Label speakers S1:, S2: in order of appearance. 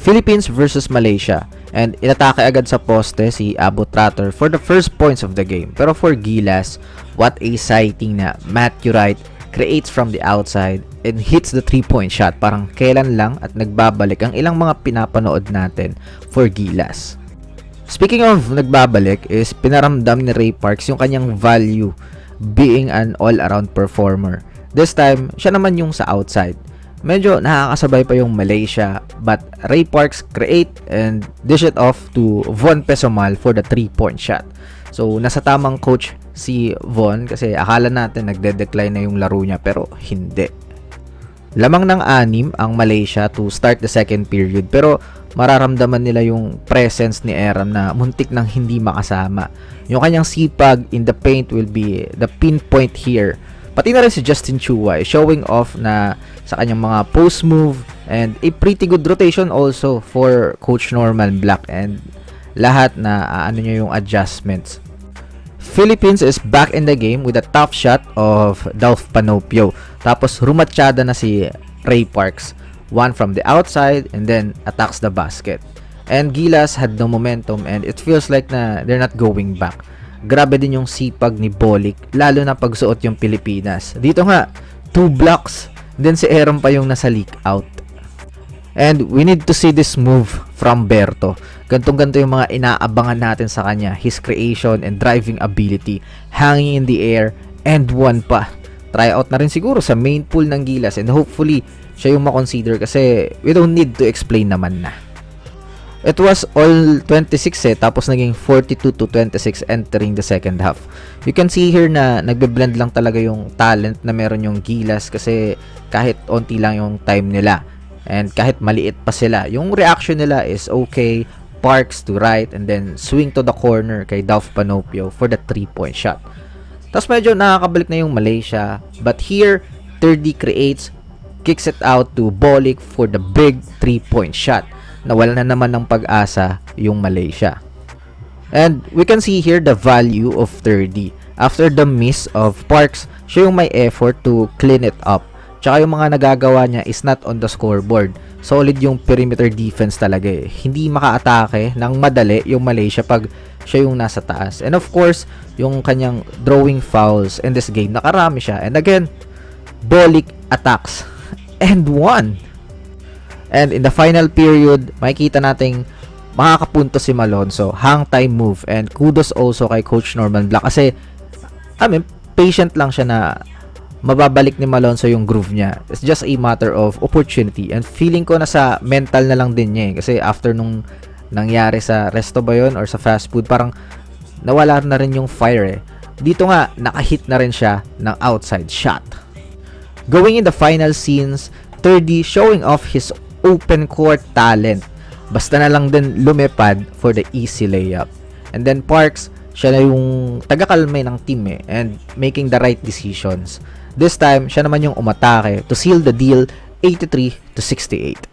S1: Philippines versus Malaysia, and inatake agad sa poste si Abu Tratter for the first points of the game. Pero for Gilas, what a sighting na Matthew Wright creates from the outside and hits the 3-point shot. Parang kailan lang at nagbabalik ang ilang mga pinapanood natin for Gilas. Speaking of nagbabalik is pinaramdam ni Ray Parks yung kanyang value being an all-around performer. This time, siya naman yung sa outside. Medyo nakakasabay pa yung Malaysia, but Ray Parks create and dish it off to Von Pesomal for the 3-point shot. So, nasa tamang coach si Von kasi akala natin nagde-decline na yung laro niya pero hindi. Lamang ng 6 ang Malaysia to start the second period pero mararamdaman nila yung presence ni Aram na muntik nang hindi makasama. Yung kanyang sipag in the paint will be the pinpoint here. Pati na rin si Justin Chua showing off na sa kanyang mga post move and a pretty good rotation also for Coach Norman Black and lahat na ano niya yung adjustments. Philippines is back in the game with a tough shot of Dolph Panopio. Tapos rumatsyada na si Ray Parks. One from the outside and then attacks the basket. And Gilas had no momentum and it feels like na they're not going back. Grabe din yung sipag ni Bolik, lalo na pagsuot yung Pilipinas. Dito nga, 2 blocks. Then si Aaron pa yung nasa leak out. And we need to see this move from Berto. Gantong-ganto yung mga inaabangan natin sa kanya. His creation and driving ability, hanging in the air, and one pa. Try out na rin siguro sa main pool ng Gilas and hopefully siya yung makonsider kasi we don't need to explain naman na. It was all 26 tapos naging 42-26 entering the second half. You can see here na nagbe-blend lang talaga yung talent na meron yung Gilas kasi kahit onti lang yung time nila and kahit maliit pa sila, yung reaction nila is okay, Parks to right and then swing to the corner kay Dolph Panopio for the 3-point shot. Tapos medyo nakakabalik na yung Malaysia, but here 30 creates, kicks it out to Bolik for the big 3-point shot. Nawala na naman ng pag-asa yung Malaysia. And we can see here the value of 30. After the miss of Parks, siya yung may effort to clean it up. Tsaka yung mga nagagawa niya is not on the scoreboard. Solid yung perimeter defense talaga eh. Hindi maka-atake ng madali yung Malaysia pag siya yung nasa taas. And of course, yung kanyang drawing fouls in this game, nakarami siya. And again, Bolik attacks. And won! And in the final period, makikita nating makakapunto si Malonzo. Hang time move. And kudos also kay Coach Norman Black. Kasi, patient lang siya na mababalik ni Malonzo yung groove niya. It's just a matter of opportunity. And feeling ko na sa mental na lang din niya eh. Kasi after nung nangyari sa resto ba yun or sa fast food, parang nawala na rin yung fire eh. Dito nga, nakahit na rin siya ng outside shot. Going in the final scenes, 30 showing off his open court talent. Basta na lang din lumipad for the easy layup. And then Parks, siya na yung taga-kalmay ng team eh, and making the right decisions. This time, siya naman yung umatake to seal the deal 83-68.